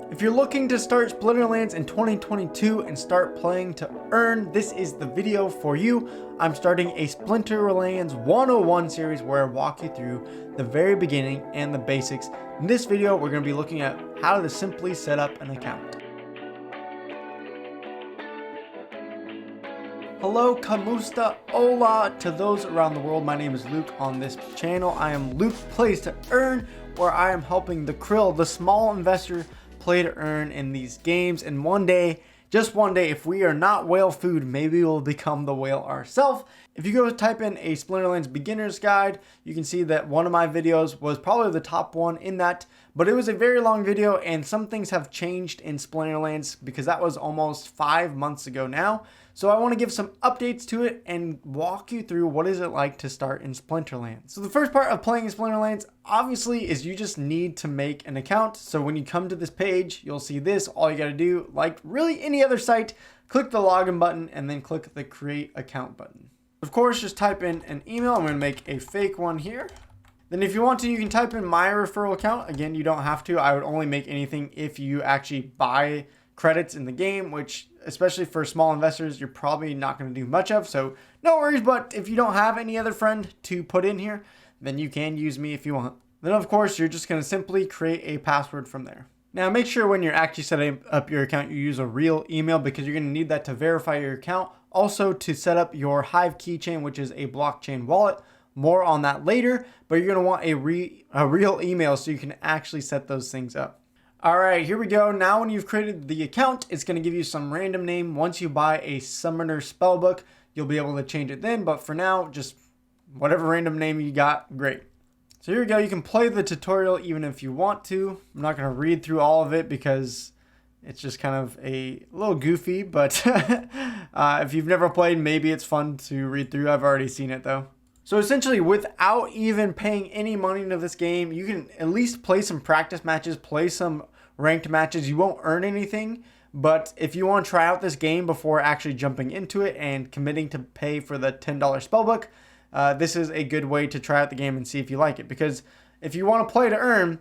If you're looking to start Splinterlands in 2022 and start playing to earn, this is the video for you. I'm starting a Splinterlands 101 series where I walk you through the very beginning and the basics. In this video, we're going to be looking at how to simply set up an account. Hello, kamusta, hola to those around the world. My name is Luke. On this channel, I am Luke Plays to Earn, where I am helping the krill, the small investor, play to earn in these games. And one day, just one day, if we are not whale food, maybe we'll become the whale ourselves. If you go type in a Splinterlands beginner's guide, you can see that one of my videos was probably the top one in that, but it was a very long video and some things have changed in Splinterlands because that was almost 5 months ago now. So I want to give some updates to it and walk you through what is it like to start in Splinterlands. So the first part of playing in Splinterlands obviously is you just need to make an account. So when you come to this page, you'll see this. All you got to do, like really any other site, click the login button and then click the create account button. Of course, just type in an email. I'm going to make a fake one here. Then if you want to, you can type in my referral account. Again, you don't have to. I would only make anything if you actually buy credits in the game, which especially for small investors, you're probably not going to do much of. So no worries, but if you don't have any other friend to put in here, then you can use me if you want. Then of course, you're just going to simply create a password from there. Now make sure when you're actually setting up your account, you use a real email because you're going to need that to verify your account. Also to set up your Hive keychain, which is a blockchain wallet. More on that later, but you're going to want a real email so you can actually set those things up. All right, here we go. Now when you've created the account, it's going to give you some random name. Once you buy a Summoner Spellbook, you'll be able to change it then, but for now, just whatever random name you got, great. So here we go. You can play the tutorial even if you want to. I'm not going to read through all of it because it's just kind of a little goofy, but if you've never played, maybe it's fun to read through. I've already seen it though. So essentially, without even paying any money into this game, you can at least play some practice matches, play some ranked matches. You won't earn anything, but if you want to try out this game before actually jumping into it and committing to pay for the $10 spellbook, this is a good way to try out the game and see if you like it. Because if you want to play to earn,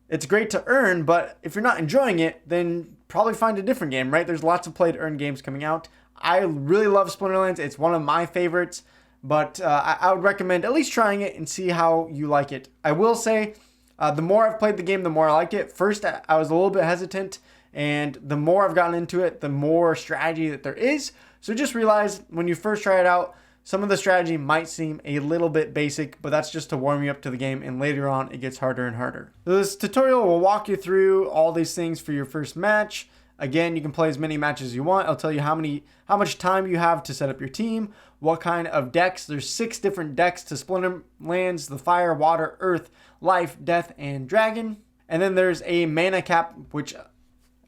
it's great to earn, but if you're not enjoying it, then probably find a different game, right? There's lots of play to earn games coming out. I really love Splinterlands. It's one of my favorites. But I would recommend at least trying it and see how you like it. I will say, the more I've played the game, the more I like it. First, I was a little bit hesitant, and the more I've gotten into it, the more strategy that there is. So just realize when you first try it out, some of the strategy might seem a little bit basic, but that's just to warm you up to the game, and later on, it gets harder and harder. So this tutorial will walk you through all these things for your first match. Again, you can play as many matches as you want. I'll tell you how much time you have to set up your team, what kind of decks. There's 6 different decks to Splinterlands: the fire, water, earth, life, death, and dragon. And then there's a mana cap, which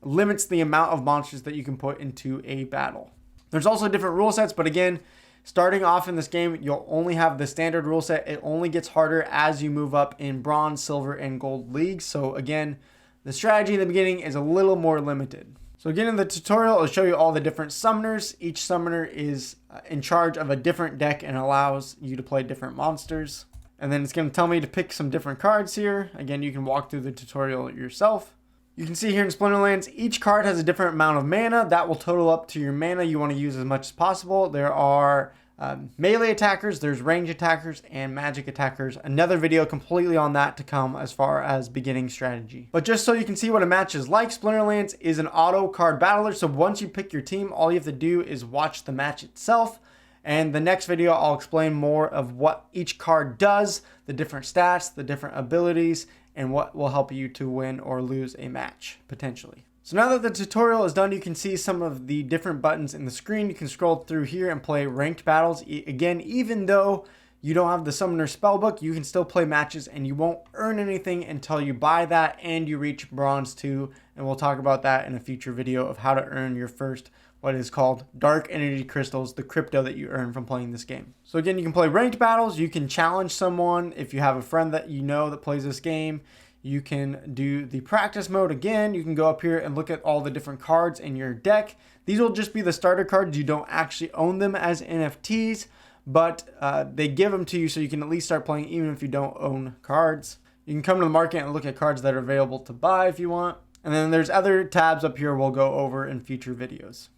limits the amount of monsters that you can put into a battle. There's also different rule sets, but again, starting off in this game, you'll only have the standard rule set. It only gets harder as you move up in bronze, silver, and gold leagues. So again, the strategy in the beginning is a little more limited. So again, in the tutorial, I'll show you all the different summoners. Each summoner is in charge of a different deck and allows you to play different monsters. And then it's going to tell me to pick some different cards here. Again, you can walk through the tutorial yourself. You can see here in Splinterlands, each card has a different amount of mana. That will total up to your mana you want to use as much as possible. There are melee attackers, there's range attackers, and magic attackers. Another video completely on that to come as far as beginning strategy. But just so you can see what a match is like, Splinterlands is an auto card battler. So once you pick your team, all you have to do is watch the match itself. And the next video, I'll explain more of what each card does, the different stats, the different abilities, and what will help you to win or lose a match, potentially. So now that the tutorial is done, you can see some of the different buttons in the screen. You can scroll through here and play ranked battles. Again, even though you don't have the Summoner Spellbook, you can still play matches and you won't earn anything until you buy that and you reach Bronze 2. And we'll talk about that in a future video of how to earn your first, what is called Dark Energy Crystals, the crypto that you earn from playing this game. So again, you can play ranked battles. You can challenge someone if you have a friend that you know that plays this game. You can do the practice mode again. You can go up here and look at all the different cards in your deck. These will just be the starter cards. You don't actually own them as NFTs, but they give them to you so you can at least start playing even if you don't own cards. You can come to the market and look at cards that are available to buy if you want. And then there's other tabs up here we'll go over in future videos.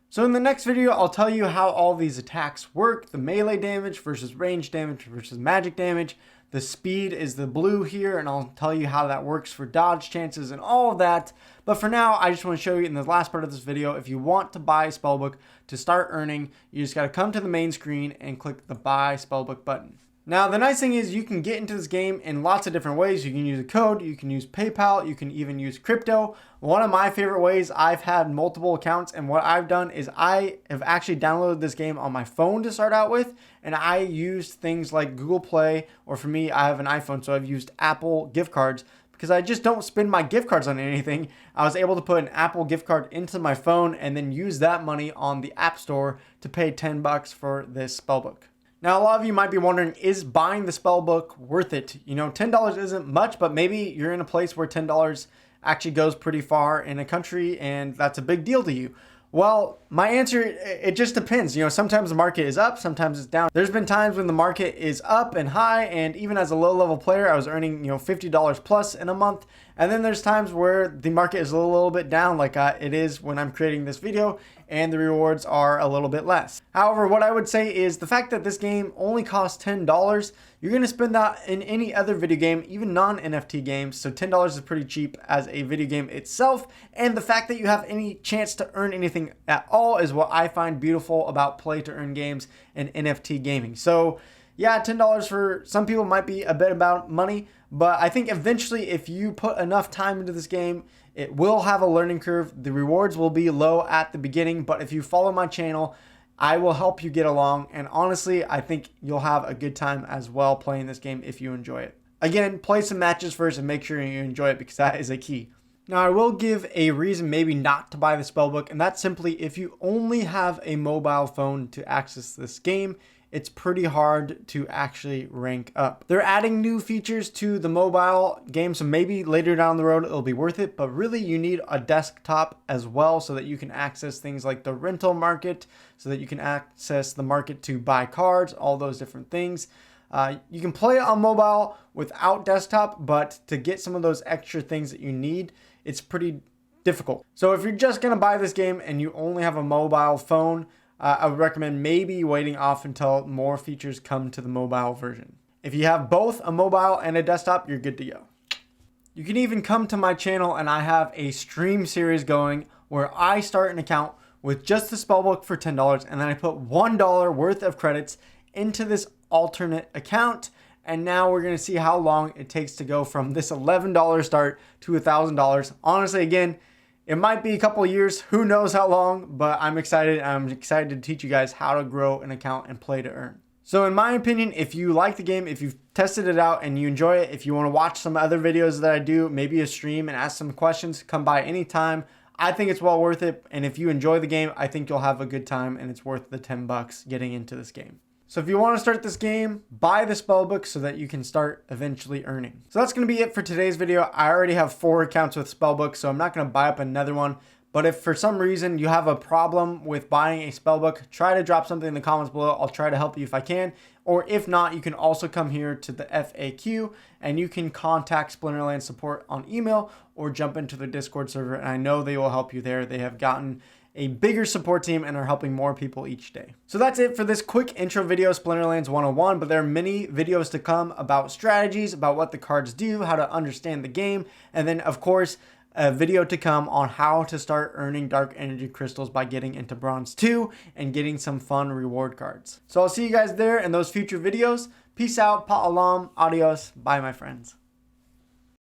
So in the next video, I'll tell you how all these attacks work, the melee damage versus range damage versus magic damage. The speed is the blue here, and I'll tell you how that works for dodge chances and all of that. But for now, I just want to show you in the last part of this video, if you want to buy Spellbook to start earning, you just got to come to the main screen and click the Buy Spellbook button. Now, the nice thing is you can get into this game in lots of different ways. You can use a code, you can use PayPal, you can even use crypto. One of my favorite ways, I've had multiple accounts, and what I've done is I have actually downloaded this game on my phone to start out with, and I used things like Google Play, or for me, I have an iPhone, so I've used Apple gift cards because I just don't spend my gift cards on anything. I was able to put an Apple gift card into my phone and then use that money on the App Store to pay $10 for this Spellbook. Now, a lot of you might be wondering, is buying the Spellbook worth it? You know, $10 isn't much, but maybe you're in a place where $10 actually goes pretty far in a country and that's a big deal to you. Well, my answer, it just depends. You know, sometimes the market is up, sometimes it's down. There's been times when the market is up and high, and even as a low-level player, I was earning, $50 plus in a month. And then there's times where the market is a little bit down, like it is when I'm creating this video, and the rewards are a little bit less. However, what I would say is the fact that this game only costs $10, you're going to spend that in any other video game, even non-NFT games. So $10 is pretty cheap as a video game itself. And the fact that you have any chance to earn anything at all is what I find beautiful about play to earn games and NFT gaming. So yeah, $10 for some people might be a bit about money, but I think eventually if you put enough time into this game, it will have a learning curve. The rewards will be low at the beginning, but if you follow my channel, I will help you get along. And honestly, I think you'll have a good time as well playing this game if you enjoy it. Again, play some matches first and make sure you enjoy it because that is a key. Now, I will give a reason maybe not to buy the Spellbook, and that's simply if you only have a mobile phone to access this game, it's pretty hard to actually rank up. They're adding new features to the mobile game, so maybe later down the road it'll be worth it, but really you need a desktop as well so that you can access things like the rental market, so that you can access the market to buy cards, all those different things. You can play it on mobile without desktop, but to get some of those extra things that you need, it's pretty difficult. So if you're just gonna buy this game and you only have a mobile phone, I would recommend maybe waiting off until more features come to the mobile version. If you have both a mobile and a desktop, you're good to go. You can even come to my channel and I have a stream series going where I start an account with just the Spellbook for $10 and then I put $1 worth of credits into this alternate account. And now we're going to see how long it takes to go from this $11 start to $1,000. Honestly, again, it might be a couple of years, who knows how long, but I'm excited. I'm excited to teach you guys how to grow an account and play to earn. So in my opinion, if you like the game, if you've tested it out and you enjoy it, if you want to watch some other videos that I do, maybe a stream and ask some questions, come by anytime. I think it's well worth it. And if you enjoy the game, I think you'll have a good time and it's worth the $10 getting into this game. So if you want to start this game, buy the Spellbook so that you can start eventually earning. So that's going to be it for today's video. I already have 4 accounts with Spellbook, so I'm not going to buy up another one. But if for some reason you have a problem with buying a Spellbook, try to drop something in the comments below. I'll try to help you if I can. Or if not, you can also come here to the FAQ and you can contact Splinterland support on email or jump into the Discord server. And I know they will help you there. They have gotten a bigger support team and are helping more people each day. So that's it for this quick intro video, Splinterlands 101, but there are many videos to come about strategies, about what the cards do, how to understand the game, and then of course, a video to come on how to start earning dark energy crystals by getting into bronze 2 and getting some fun reward cards. So I'll see you guys there in those future videos. Peace out, pa'alam, adios, bye my friends.